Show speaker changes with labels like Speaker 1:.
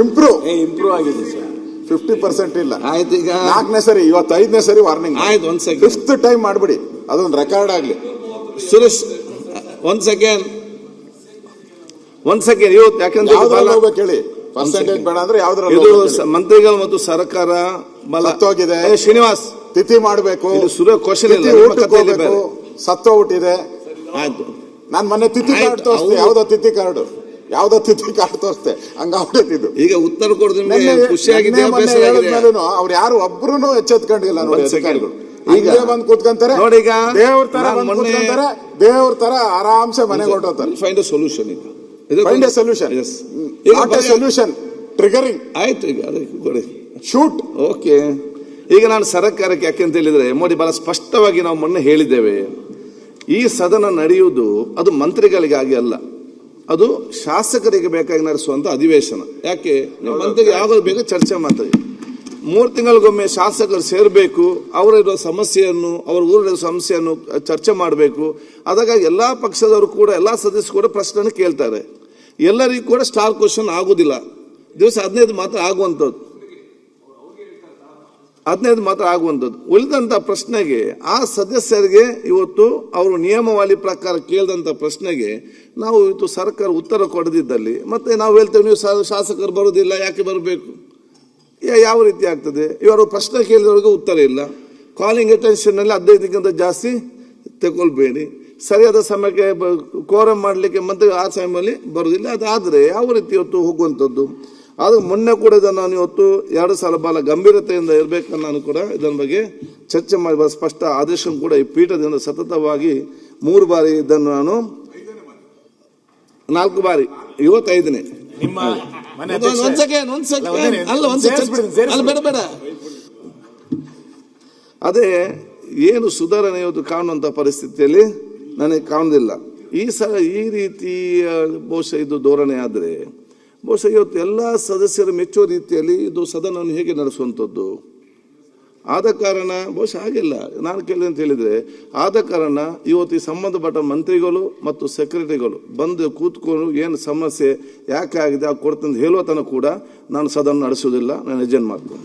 Speaker 1: Improve ಆಗಿದೆ sir.
Speaker 2: 50% ಇಲ್ಲ.
Speaker 1: ಆಯ್ತು, ಈಗ
Speaker 2: 4ನೇ ಸರಿ, ಇವತ್ತು 5ನೇ ಸರಿ ವಾರ್ನಿಂಗ್.
Speaker 1: ಆಯ್ತು, 1 ಸೆಕೆಂಡ್.
Speaker 2: 5th ಟೈಮ್ ಮಾಡ್ಬಿಡಿ, ಅದೊಂದು ರೆಕಾರ್ಡ್ ಆಗ್ಲಿ.
Speaker 1: ಸುರೇಶ್ 1 ಸೆಕೆಂಡ್. ಇವತ್ತು ಯಾಕಂದ್ರೆ
Speaker 2: ಹೇಳಿ, ಪರ್ಸೆಂಟೇಜ್ ಬೇಡ ಅಂದ್ರೆ ಯಾವ್ದ್ರಲ್ಲಿ
Speaker 1: ಇದು ಮಂತ್ರಿಗಳು ಮತ್ತು ಸರ್ಕಾರ
Speaker 2: ಸತ್ತೋಗಿದೆ.
Speaker 1: ಶ್ರೀನಿವಾಸ್
Speaker 2: ತಿಥಿ ಮಾಡಬೇಕು, ಸತ್ತೋಗ್ಬಿಟ್ಟಿದೆ.
Speaker 1: ಆಯ್ತು,
Speaker 2: ನಾನ್ ಮೊನ್ನೆ ತಿಥಿ ಕಾರ್ಡ್ ತೋರಿಸ್ತೆ, ಯಾವ್ದೋ ತಿಥಿ ಕಾರ್ಡ್ ತೋರಿಸ್ತೆ, ಹಂಗಾಗ್ಬಿಟ್ಟಿದ್ದು.
Speaker 1: ಈಗ ಉತ್ತರ ಕೊಡೋದ್ರಿಂದ ಖುಷಿಯಾಗಿದೆ.
Speaker 2: ಅವ್ರು ಯಾರು ಒಬ್ರು ಎಚ್ಚೆತ್ಕೊಂಡಿಲ್ಲ ನೋಡಿ ಅಧಿಕಾರಿಗಳು. ಈಗ ಬಂದ್ ಕೂತ್ಕೊಂತಾರೆ, ದೇವ್ರ ತರ ಕೂತ್ಕೊಂತಾರೆ, ದೇವ್ರ ತರ ಆರಾಮ್ಸೆ ಮನೆಗೆ ಹೊರಟೋತಾರೆ.
Speaker 1: Find a solution.
Speaker 2: Find a solution, not a solution triggering.
Speaker 1: ಆಯ್ತು, ಈಗ
Speaker 2: ಶೂಟ್.
Speaker 1: ಓಕೆ. ಈಗ ನಾನು ಸರ್ಕಾರಕ್ಕೆ ಯಾಕೆಂತ ಹೇಳಿದ್ರೆ, ಮೋದಿ ಬಹಳ ಸ್ಪಷ್ಟವಾಗಿ ನಾವು ಮೊನ್ನೆ ಹೇಳಿದ್ದೇವೆ, ಈ ಸದನ ನಡೆಯುವುದು ಅದು ಮಂತ್ರಿಗಳಿಗಾಗಿ ಅಲ್ಲ, ಅದು ಶಾಸಕರಿಗೆ ಬೇಕಾಗಿ ನಡೆಸುವಂತ ಅಧಿವೇಶನ. ಯಾಕೆ, ನೀವು ಮಂತ್ರಿಗೆ ಯಾವಾಗ ಬೇಕು ಚರ್ಚೆ ಮಾಡ್ತೀವಿ. 3 ತಿಂಗಳಿಗೊಮ್ಮೆ ಶಾಸಕರು ಸೇರಬೇಕು, ಅವರಿರೋ ಸಮಸ್ಯೆಯನ್ನು, ಅವ್ರ ಊರಿನ ಸಮಸ್ಯೆಯನ್ನು ಚರ್ಚೆ ಮಾಡಬೇಕು. ಅದಕ್ಕಾಗಿ ಎಲ್ಲಾ ಪಕ್ಷದವರು ಕೂಡ, ಎಲ್ಲಾ ಸದಸ್ಯರು ಕೂಡ ಪ್ರಶ್ನೆ ಕೇಳ್ತಾರೆ. ಎಲ್ಲರಿಗೂ ಕೂಡ ಸ್ಟಾರ್ ಕ್ವಶನ್ ಆಗುದಿಲ್ಲ, ದಿವಸ 15 ಮಾತ್ರ ಆಗುವಂಥದ್ದು, 15 ಮಾತ್ರ ಆಗುವಂಥದ್ದು. ಉಳಿದಂತ ಪ್ರಶ್ನೆಗೆ ಆ ಸದಸ್ಯರಿಗೆ ಇವತ್ತು ಅವರು ನಿಯಮಾವಳಿ ಪ್ರಕಾರ ಕೇಳಿದಂತ ಪ್ರಶ್ನೆಗೆ ನಾವು ಇವತ್ತು ಸರ್ಕಾರ ಉತ್ತರ ಕೊಡದಿದ್ದಲ್ಲಿ ಮತ್ತೆ ನಾವು ಹೇಳ್ತೇವೆ, ನೀವು ಶಾಸಕರು ಬರುವುದಿಲ್ಲ, ಯಾಕೆ ಬರಬೇಕು, ಯಾವ ರೀತಿ ಆಗ್ತದೆ? ಇವರು ಪ್ರಶ್ನೆ ಕೇಳಿದವ್ರಿಗೆ ಉತ್ತರ ಇಲ್ಲ. ಕಾಲಿಂಗ್ ಅಟೆನ್ಷನ್ ನಲ್ಲಿ 15ಕ್ಕಿಂತ ಜಾಸ್ತಿ ತಗೊಳ್ಬೇಡಿ. ಸರಿಯಾದ ಸಮಯಕ್ಕೆ ಕೋರಂ ಮಾಡಲಿಕ್ಕೆ ಮತ್ತೆ ಆ ಸಮಯದಲ್ಲಿ ಬರುವುದಿಲ್ಲ. ಅದಾದ್ರೆ ಯಾವ ರೀತಿ ಇವತ್ತು ಹೋಗುವಂಥದ್ದು? ಅದು ಮೊನ್ನೆ ಕೂಡ ಇದನ್ನು ನಾನು ಇವತ್ತು 2 ಸಲ ಬಹಳ ಗಂಭೀರತೆಯಿಂದ ಇರಬೇಕನ್ನು ನಾನು ಕೂಡ ಇದರ ಬಗ್ಗೆ ಚರ್ಚೆ ಮಾಡಿ ಸ್ಪಷ್ಟ ಆದೇಶ ಕೂಡ ಈ ಪೀಠದಿಂದ ಸತತವಾಗಿ 3 ಬಾರಿ ಇದನ್ನು ನಾನು 4 ಬಾರಿ, ಇವತ್ತು 5ನೇ. ಬೇಡ, ಅದೇ ಏನು ಸುಧಾರಣೆ ಇವತ್ತು ಕಾಣುವಂತ ಪರಿಸ್ಥಿತಿಯಲ್ಲಿ ನನಗೆ ಕಾಣುವುದಿಲ್ಲ. ಈ ರೀತಿ ಬಹುಶಃ ಇದು ಧೋರಣೆ ಆದರೆ ಬಹುಶಃ ಇವತ್ತು ಎಲ್ಲ ಸದಸ್ಯರು ಮೆಚ್ಚುವ ರೀತಿಯಲ್ಲಿ ಇದು ಸದನವನ್ನು ಹೇಗೆ ನಡೆಸುವಂಥದ್ದು? ಆದ ಕಾರಣ ಬಹುಶಃ ಆಗಿಲ್ಲ. ನಾನು ಕೇಳಿದೆ ಅಂತ ಹೇಳಿದ್ರೆ, ಆದ ಕಾರಣ ಇವತ್ತು ಈ ಸಂಬಂಧಪಟ್ಟ ಮಂತ್ರಿಗಳು ಮತ್ತು ಸೆಕ್ರೆಟರಿಗಳು ಬಂದು ಕೂತ್ಕೊಂಡು ಏನು ಸಮಸ್ಯೆ ಯಾಕೆ ಆಗಿದೆ ಆ ಕೊಡ್ತಂದು ಹೇಳುವ ತನಕ ಕೂಡ ನಾನು ಸದನ ನಡೆಸುವುದಿಲ್ಲ, ನಾನು ಎಜೆಂಟ್ ಮಾಡ್ತೇನೆ.